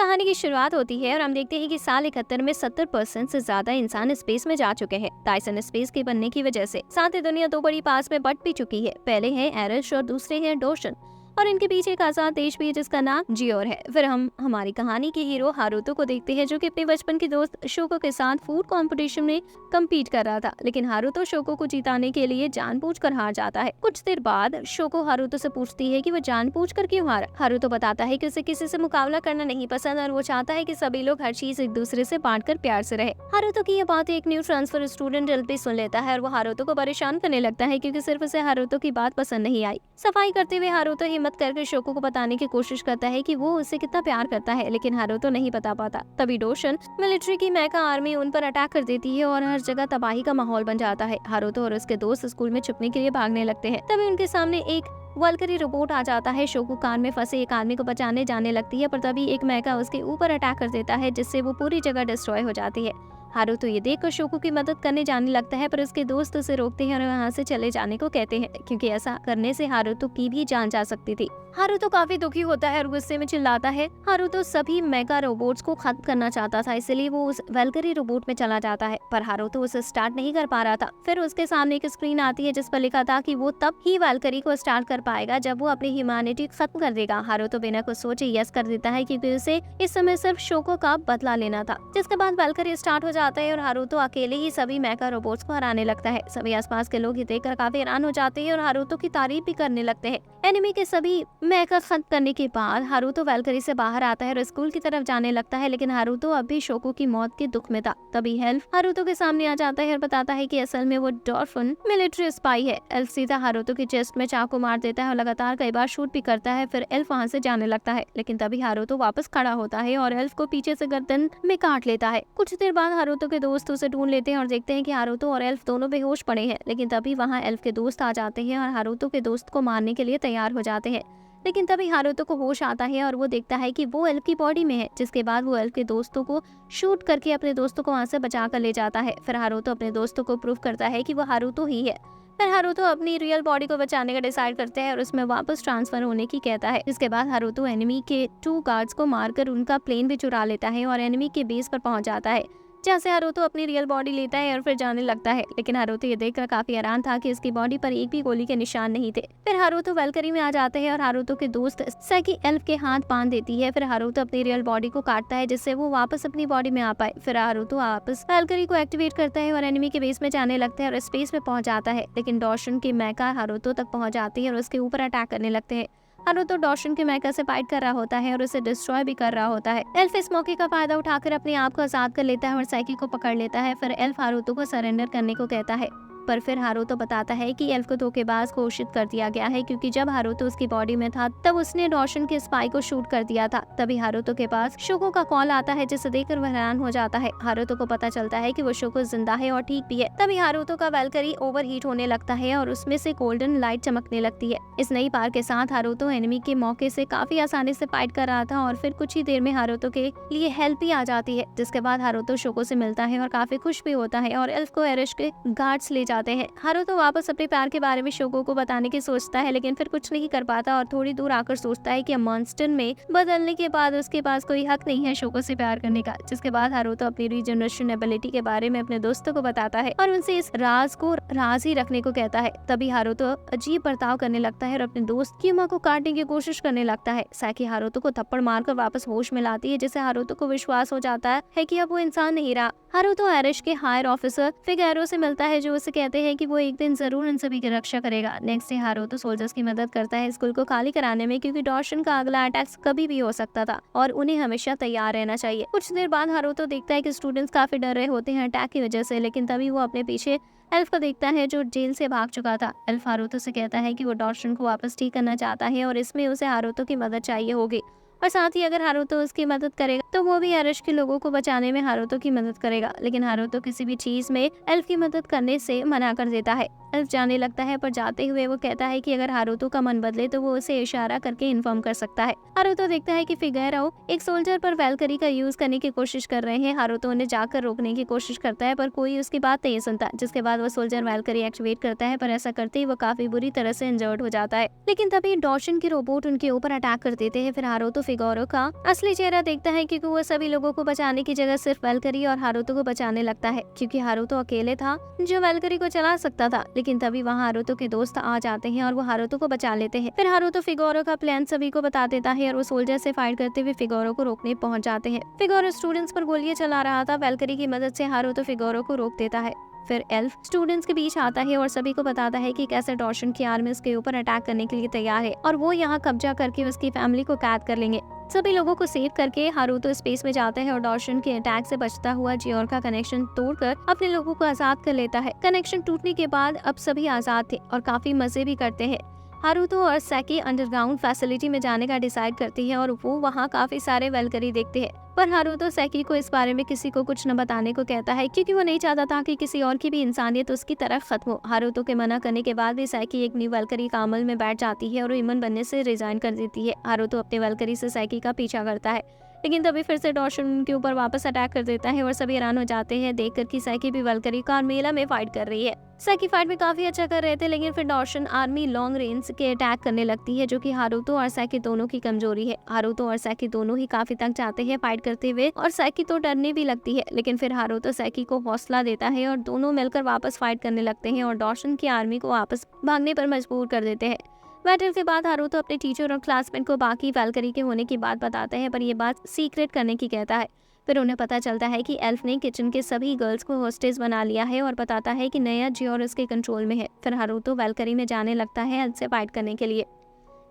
कहानी की शुरुआत होती है और हम देखते हैं कि साल 71 में 70% से ज्यादा इंसान स्पेस में जा चुके हैं। टाइसन स्पेस के बनने की वजह से साथ ही दुनिया दो बड़ी पास में बट भी चुकी है। पहले हैं एरिश और दूसरे हैं डोशन, और इनके पीछे एक आजाद देश भी है जिसका नाम जियोर है। फिर हम हमारी कहानी के हीरो हारुतो को देखते हैं, जो कि अपने बचपन के दोस्त शोको के साथ फूड कंपटीशन में कम्पीट कर रहा था, लेकिन हारुतो शोको को जिताने के लिए जानबूझकर हार जाता है। कुछ देर बाद शोको हारुतो से पूछती है कि वो जानबूझकर क्यों हारा। हारुतो बताता है कि उसे किसी से मुकाबला करना नहीं पसंद और वो चाहता है कि सभी लोग हर चीज एक दूसरे से बांटकर प्यार से रहे। हारुतो की ये बात एक न्यू ट्रांसफर स्टूडेंट एलपी सुन लेता है और वो हारुतो को परेशान करने लगता है, क्योंकि सिर्फ उसे हारुतो की बात पसंद नहीं आई। सफाई करते हुए हारुतो हिम्मत करके शोको को बताने की कोशिश करता है कि वो उससे कितना प्यार करता है, लेकिन हारुतो नहीं बता पाता। तभी डोशन मिलिट्री की मेका आर्मी उन पर अटैक कर देती है और हर जगह तबाही का माहौल बन जाता है। हारुतो और उसके दोस्त स्कूल में छुपने के लिए भागने लगते हैं। तभी उनके सामने एक वल्करी रोबोट आ जाता है। शोको कान में फंसे एक आदमी को बचाने जाने लगती है, पर तभी एक मेका उसके ऊपर अटैक कर देता है, जिससे वो पूरी जगह डिस्ट्रॉय हो जाती है। हारुतो ये देखकर शोको की मदद करने जाने लगता है, पर उसके दोस्त उसे रोकते हैं और वहाँ से चले जाने को कहते हैं, क्योंकि ऐसा करने से हारुतो की भी जान जा सकती थी। हारुतो काफी दुखी होता है और गुस्से में चिल्लाता है। हारुतो सभी मेगा रोबोट्स को खत्म करना चाहता था, इसलिए वो उस वेलकरी रोबोट में चला जाता है, पर हारुतो उसे स्टार्ट नहीं कर पा रहा था। फिर उसके सामने एक स्क्रीन आती है जिस पर लिखा था कि वो तब ही वेलकरी को स्टार्ट कर पाएगा जब वो अपनी ह्यूमैनिटी खत्म कर देगा। हारुतो बिना कुछ सोचे यस कर देता है, क्योंकि उसे इस समय सिर्फ शोको का बदला लेना था। जिसके बाद वेलकरी स्टार्ट हो जाता है और हारुतो अकेले ही सभी मेगा रोबोट्स को हराने लगता है। सभी आसपास के लोग ये देखकर काफी हैरान हो जाते हैं और हारुतो की तारीफ भी करने लगते हैं। एनिमी के सभी मेका खत्म करने के बाद हारुतो वेलकरी से बाहर आता है और स्कूल की तरफ जाने लगता है, लेकिन हारुतो अब भी शोको की मौत के दुख में था। तभी एल्फ हारुतो के सामने आ जाता है और बताता है कि असल में वो डॉल्फिन मिलिट्री स्पाई है। एल्फ सीधा हारुतो की चेस्ट में चाकू मार देता है और लगातार कई बार शूट भी करता है। फिर एल्फ वहाँ से जाने लगता है, लेकिन तभी हारुतो वापस खड़ा होता है और एल्फ को पीछे से गर्दन में काट लेता है। कुछ देर बाद हारुतो के दोस्त उसे ढूंढ लेते हैं और देखते हैं कि हारुतो और एल्फ दोनों बेहोश पड़े हैं, लेकिन तभी वहाँ एल्फ के दोस्त आ जाते हैं और हारुतो के दोस्त को मारने के लिए तैयार हो जाते हैं। लेकिन तभी हारुतो को होश आता है और वो देखता है कि वो एल्फ की बॉडी में है, जिसके बाद वो एल्फ के दोस्तों को शूट करके अपने दोस्तों को वहाँ से बचा कर ले जाता है। फिर हारुतो अपने दोस्तों को प्रूव करता है कि वो हारुतो ही है। फिर हारुतो अपनी रियल बॉडी को बचाने का डिसाइड करते हैं और उसमें वापस ट्रांसफर होने की कहता है। इसके बाद हारुतो एनिमी के 2 गार्ड्स को मारकर उनका प्लेन भी चुरा लेता है और एनिमी के बेस पर पहुंच जाता है, जहाँ से हारुतो अपनी रियल बॉडी लेता है और फिर जाने लगता है। लेकिन हारुतो ये देखकर काफी हैरान था कि इसकी बॉडी पर एक भी गोली के निशान नहीं थे। फिर हारुतो वेलकरी में आ जाते हैं और हारुतो के दोस्त सैकी एल्फ के हाथ बांध देती है। फिर हारुतो अपनी रियल बॉडी को काटता है, जिससे वो वापस अपनी बॉडी में आ पाए। फिर हारुतो वापस वेलकरी को एक्टिवेट करता है और एनिमी के बेस में जाने लगता है और स्पेस में पहुंच जाता है। लेकिन डॉशन की मेका हारुतो तक पहुंच जाती है और उसके ऊपर अटैक करने लगते हैं। हारुतो डॉशन के मेका से फाइट कर रहा होता है और उसे डिस्ट्रॉय भी कर रहा होता है। एल्फ इस मौके का फायदा उठाकर अपने आप को आजाद कर लेता है और साइकी को पकड़ लेता है। फिर एल्फ हारुतो को सरेंडर करने को कहता है, पर फिर हारुतो बताता है कि एल्फ को धोखेबाज घोषित कर दिया गया है, क्योंकि जब हारुतो उसकी बॉडी में था तब उसने डॉशन के स्पाई को शूट कर दिया था। तभी हारुतो के पास शोको का कॉल आता है, जिसे देखकर वह हैरान हो जाता है। हारुतो को पता चलता है कि वो शोको जिंदा है और ठीक भी है। तभी हारुतो का वेलकरी ओवरहीट होने लगता है और उसमें से गोल्डन लाइट चमकने लगती है। इस नई पार के साथ हारुतो एनिमी के मौके से काफी आसानी से फाइट कर रहा था और फिर कुछ ही देर में हारुतो के लिए हेल्प भी आ जाती है। जिसके बाद हारुतो शोको से मिलता है और काफी खुश भी होता है और एल्फ को एरिश के गार्ड्स ले जाते हैं। हारुतो वापस अपने प्यार के बारे में शोको को बताने की सोचता है, लेकिन फिर कुछ नहीं कर पाता और थोड़ी दूर आकर सोचता है कि मॉन्स्टर में बदलने के बाद उसके पास कोई हक नहीं है शोको से प्यार करने का। जिसके बाद हारुतो अपनी रीजनरेशन एबिलिटी के बारे में अपने दोस्तों को बताता है और उनसे इस राज को राज ही रखने को कहता है। तभी हारुतो अजीब बर्ताव करने लगता है और अपने दोस्त क्यूमा को काटने की कोशिश करने लगता है। साकी हारुतो को थप्पड़ मारकर वापस होश में लाती है, जिससे हारुतो को विश्वास हो जाता है कि अब वो इंसान नहीं रहा। हारुतो एरिश के हायर ऑफिसर फिगैरो से मिलता है, जो उसे कहते हैं कि वो एक दिन जरूर इन सभी की रक्षा करेगा। नेक्स्ट डे हारुतो सोल्जर्स की मदद करता है स्कूल को खाली कराने में, क्योंकि डॉशन का अगला अटैक कभी भी हो सकता था और उन्हें हमेशा तैयार रहना चाहिए। कुछ देर बाद हारुतो देखता है कि स्टूडेंट्स काफी डर रहे होते हैं अटैक की वजह से, लेकिन तभी वो अपने पीछे एल्फ को देखता है, जो जेल से भाग चुका था। एल्फ हारुतो से कहता है कि वो डॉशन को वापस ठीक करना चाहता है और इसमें उसे हारुतो की मदद चाहिए होगी, और साथ ही अगर हारुतो उसकी मदद करेगा तो वो भी एरिश के लोगों को बचाने में हारुतो की मदद करेगा। लेकिन हारुतो किसी भी चीज में एल्फ की मदद करने से मना कर देता है। एल्फ जाने लगता है, पर जाते हुए वो कहता है कि अगर हारुतो का मन बदले तो वो उसे इशारा करके इन्फॉर्म कर सकता है। हारुतो देखता है कि फिगारो एक सोल्जर पर वैल्करी का यूज करने की कोशिश कर रहे हैं। हारुतो उन्हें जाकर रोकने की कोशिश करता है, पर कोई उसकी बात नहीं सुनता, जिसके बाद वो सोल्जर वैल्करी एक्टिवेट करता है, पर ऐसा करते ही वो काफी बुरी तरह से इंजर्ड हो जाता है। लेकिन तभी डॉशन के रोबोट उनके ऊपर अटैक कर देते हैं। फिर हारुतो फिगारो का असली चेहरा देखता है, क्योंकि वो सभी लोगों को बचाने की जगह सिर्फ वैल्करी और हारुतो को बचाने लगता है, क्योंकि हारुतो अकेले था जो वैल्करी को चला सकता था। लेकिन तभी वहाँ हारुतो के दोस्त आ जाते हैं और वो हारुतो को बचा लेते हैं। फिर हारुतो फिगारो का प्लान सभी को बता देता है और वो सोल्जर से फाइट करते हुए फिगारो को रोकने पहुंच जाते हैं। फिगारो स्टूडेंट्स पर गोलियां चला रहा था। वैल्करी की मदद से हारुतो फिगारो को रोक देता है। फिर एल्फ स्टूडेंट्स के बीच आता है और सभी को बताता है कि कैसे डॉशन की आर्मी उसके ऊपर अटैक करने के लिए तैयार है और वो यहाँ कब्जा करके उसकी फैमिली को कैद कर लेंगे। सभी लोगों को सेव करके हारुतो स्पेस में जाता है और डॉशन के अटैक से बचता हुआ जियोर का कनेक्शन तोड़कर अपने लोगों को आजाद कर लेता है। कनेक्शन टूटने के बाद अब सभी आजाद थे और काफी मजे भी करते हैं। हारुतो और सैकी अंडरग्राउंड फैसिलिटी में जाने का डिसाइड करती है और वो वहाँ काफी सारे वैल्करी देखते हैं, पर हारुतो सैकी को इस बारे में किसी को कुछ न बताने को कहता है, क्योंकि वो नहीं चाहता था कि किसी और की भी इंसानियत उसकी तरफ खत्म हो। हारुतो के मना करने के बाद भी सैकी एक न्यू वैल्करी का अमल में बैठ जाती है और ह्यूमन बनने से रिजाइन कर देती है। हारुतो अपने वैल्करी से सैकी का पीछा करता है, लेकिन तभी फिर से डॉशन उनके ऊपर वापस अटैक कर देता है और सभी हैरान हो जाते हैं देखकर कि सैकी भी वैल्करी का मेला में फाइट कर रही है। सैकी फाइट में काफी अच्छा कर रहे थे, लेकिन फिर डॉशन आर्मी लॉन्ग रेंज के अटैक करने लगती है, जो कि हारुतो और सैकी दोनों की कमजोरी है। हारुतो और सैकी दोनों ही काफी थक जाते हैं फाइट करते हुए और सैकी तो डरने भी लगती है, लेकिन फिर हारुतो सैकी को हौसला देता है और दोनों मिलकर वापस फाइट करने लगते हैं और डॉशन की आर्मी को वापस भागने पर मजबूर कर देते हैं। बैटल के बाद हारुतो अपने टीचर और क्लासमेट को बाकी वैल्करी के होने की बात बताता है, पर यह बात सीक्रेट करने की कहता है। फिर उन्हें पता चलता है कि एल्फ ने किचन के सभी गर्ल्स को होस्टेज बना लिया है और बताता है कि नया जियोर उसके कंट्रोल में है। फिर हारुतो वैल्करी में जाने लगता है एल्फ से फाइट करने के लिए,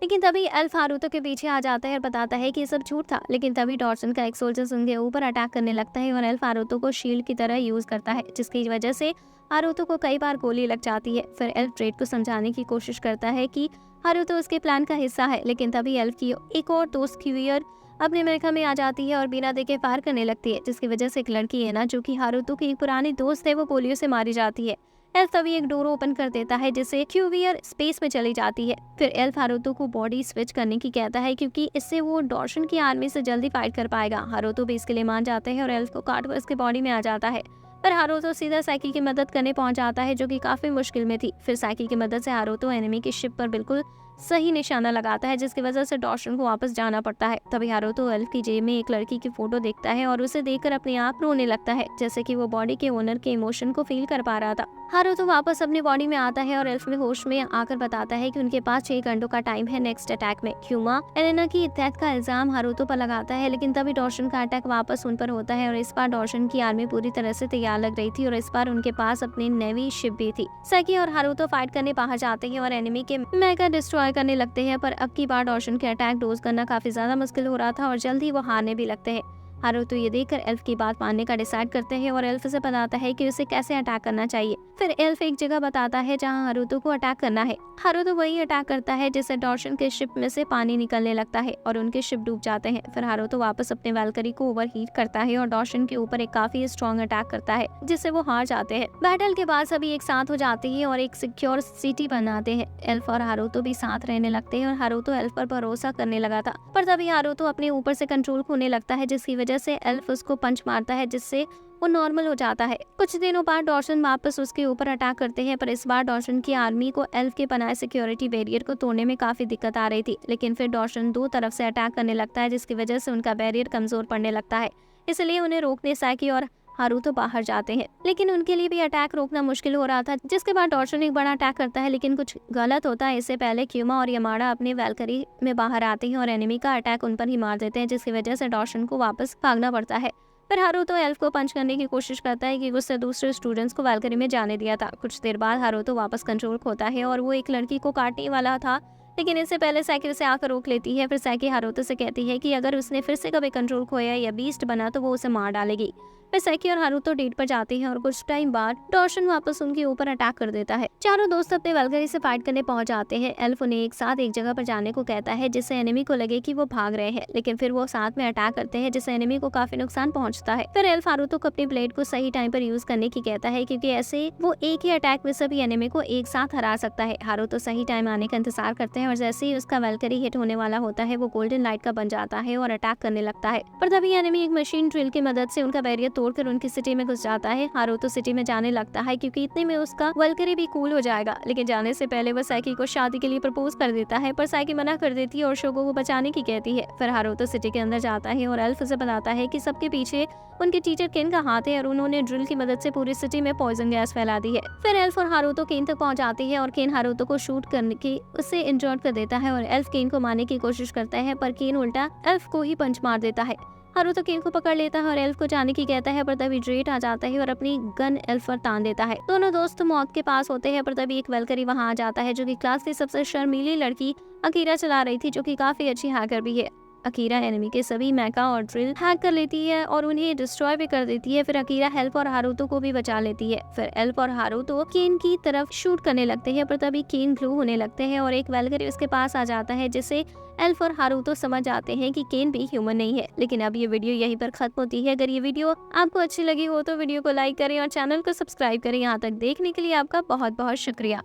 लेकिन तभी एल्फ हारुतो के पीछे आ जाता है और बताता है कि ये सब झूठ था। लेकिन तभी डॉर्सन का एक सोल्जर उनके ऊपर अटैक करने लगता है और एल्फ हारुतो को शील्ड की तरह यूज करता है, जिसकी वजह से हारुतो को कई बार गोली लग जाती है। फिर एल्फ ड्रेड को समझाने की कोशिश करता है कि हारुतो उसके प्लान का हिस्सा है, लेकिन तभी एल्फ की एक और दोस्त क्यूयर अपने महल में आ जाती है और बिना देखे फायर करने लगती है, जिसकी वजह से एक लड़की है ना, जो कि हारुतो की एक पुरानी दोस्त है, वो पोलियो से मारी जाती है। एल्फ तभी एक डोर ओपन कर देता है, जिससे क्यूवियर स्पेस में चली जाती है। फिर एल्फ हारुतो को बॉडी स्विच करने की कहता है, क्योंकि इससे वो डॉर्शन की आर्मी से जल्दी फाइट कर पाएगा। हारुतो भी इसके लिए मान जाते हैं और एल्फ को काट कर उसके बॉडी में आ जाता है। पर हारुतो सीधा सैकी की मदद करने पहुंच जाता है, जो कि काफी मुश्किल में थी। फिर सैकी की मदद से हारुतो एनिमी की शिप पर बिल्कुल सही निशाना लगाता है, जिसकी वजह से डॉर्शन को वापस जाना पड़ता है। तभी हारुतो एल्फ की जेब में एक लड़की की फोटो देखता है और उसे देखकर अपने आप रोने लगता है, जैसे कि वो बॉडी के ओनर के इमोशन को फील कर पा रहा था। हारुतो वापस अपनी बॉडी में आता है और एल्फ में होश में आकर बताता है कि उनके पास 6 घंटों का टाइम है नेक्स्ट अटैक में। क्यूमा एलेना की डेथ का इल्जाम हारुतो पर लगाता है, लेकिन तभी डॉर्शन का अटैक वापस उन पर होता है और इस बार डॉर्शन की आर्मी पूरी तरह से तैयार लग रही थी और इस बार उनके पास अपनी नेवी शिप भी थी। सैकी और हारुतो फाइट करने बाहर जाते हैं और एनिमी के मेगा डिस्ट्रॉय करने लगते हैं, पर अब की बार डॉर्शन के अटैक डोज करना काफी ज्यादा मुश्किल हो रहा था और जल्द ही वो हारने भी लगते हैं। हारुतो ये देखकर एल्फ की बात मानने का डिसाइड करते हैं और एल्फ से बताता है कि उसे कैसे अटैक करना चाहिए। फिर एल्फ एक जगह बताता है जहां हारुतो को अटैक करना है। हारुतो वही अटैक करता है, जिससे डॉर्शन के शिप में से पानी निकलने लगता है और उनके शिप डूब जाते हैं। फिर हारुतो वापस अपने वैल्करी को ओवरहीट करता है और डॉर्शन के ऊपर एक काफी स्ट्रॉन्ग अटैक करता है, जिससे वो हार जाते हैं। बैटल के बाद सभी एक साथ हो जाते हैं और एक सिक्योर सिटी बनाते हैं। एल्फ और हारुतो भी साथ रहने लगते हैं और हारुतो एल्फ पर भरोसा करने लगा था, पर तभी हारुतो अपने ऊपर से कंट्रोल खोने लगता है, जिसकी वजह से एल्फ उसको पंच मारता है, जिससे वो नॉर्मल हो जाता है। कुछ दिनों बाद डॉर्सन वापस उसके ऊपर अटैक करते हैं, पर इस बार डॉर्सन की आर्मी को एल्फ के बनाए सिक्योरिटी बैरियर को तोड़ने में काफी दिक्कत आ रही थी। लेकिन फिर डॉर्सन 2 तरफ से अटैक करने लगता है, जिसकी वजह से उनका बैरियर कमजोर पड़ने लगता है। इसलिए उन्हें रोकने सैकी और हारुतो बाहर जाते हैं, लेकिन उनके लिए भी अटैक रोकना मुश्किल हो रहा था। जिसके बाद डॉर्सन एक बड़ा अटैक करता है, लेकिन कुछ गलत होता है। इससे पहले क्यूमा और यमाडा अपने वैल्करी में बाहर आते हैं और एनिमी का अटैक उन पर ही मार देते हैं, जिसकी वजह से डॉर्सन को वापस भागना पड़ता है। फिर हारुतो एल्फ को पंच करने की कोशिश करता है कि उससे दूसरे स्टूडेंट्स को वैल्करी में जाने दिया था। कुछ देर बाद हारुतो वापस कंट्रोल खोता है और वो एक लड़की को काटने वाला था, लेकिन इससे पहले सैकी उसे आकर रोक लेती है। फिर सैकी हारुतो से कहती है कि अगर उसने फिर से कभी कंट्रोल खोया या बीस्ट बना तो वो उसे मार डालेगी। फिर साइकी और हारुतो डेट पर जाते हैं और कुछ टाइम बाद डॉर्शन वापस उनके ऊपर अटैक कर देता है। चारों दोस्त अपने वल्गरी से फाइट करने पहुंच जाते हैं। एल्फ उन्हें एक साथ एक जगह पर जाने को कहता है जिससे एनिमी को लगे कि वो भाग रहे हैं, लेकिन फिर वो साथ में अटैक करते हैं जिससे एनिमी को काफी नुकसान पहुंचता है। फिर एल्फ हारुतो को अपनी ब्लेड को सही टाइम पर यूज करने की कहता है क्योंकि ऐसे वो एक ही अटैक में सभी एनिमी को एक साथ हरा सकता है। हारुतो सही टाइम आने का इंतजार करते हैं और जैसे ही उसका वल्करी हिट होने वाला होता है वो गोल्डन लाइट का बन जाता है और अटैक करने लगता है। पर तभी एनिमी एक मशीन ड्रिल की मदद से उनका बैरियर तोड़कर उनकी सिटी में घुस जाता है। हारुतो सिटी में जाने लगता है क्योंकि इतने में उसका वल्करी भी कूल हो जाएगा, लेकिन जाने से पहले वो साइकी को शादी के लिए प्रपोज कर देता है, पर साइकी मना कर देती है और शोगो को बचाने की कहती है। फिर हारुतो सिटी के अंदर जाता है और एल्फ उसे बताता है कि सबके पीछे उनके टीचर केन का हाथ है और उन्होंने ड्रिल की मदद से पूरी सिटी में पॉइजन गैस फैला दी है। फिर एल्फ और हारुतो केन तक पहुंच जाती है और केन हारुतो को शूट करने की उससे इंजर्ड कर देता है और एल्फ केन को मारने की कोशिश करता है, पर केन उल्टा एल्फ को ही पंच मार देता है। हारुतो केन को पकड़ लेता है और एल्फ को जाने की कहता है, पर तभी ड्रेट आ जाता है और अपनी गन एल्फ पर तान देता है। दोनों दोस्त मौत के पास होते हैं, पर तभी एक वेलकरी वहां आ जाता है जो कि क्लास की सबसे शर्मीली लड़की अकीरा चला रही थी, जो कि काफी अच्छी हैकर भी है। अकीरा एनिमी के सभी मैका और ड्रिल हैक कर लेती है और उन्हें डिस्ट्रॉय भी कर देती है। फिर अकीरा हेल्प और हारुतो को भी बचा लेती है। फिर एल्फ और हारुतो केन की तरफ शूट करने लगते हैं, पर तभी केन ग्लू होने लगते हैं और एक वेलकरी उसके पास आ जाता है, जिससे एल्फ और हारुतो समझ आते हैं कि केन भी ह्यूमन नहीं है। लेकिन अब ये वीडियो यहीं पर खत्म होती है। अगर ये वीडियो आपको अच्छी लगी हो तो वीडियो को लाइक करें और चैनल को सब्सक्राइब करें। यहाँ तक देखने के लिए आपका बहुत बहुत शुक्रिया।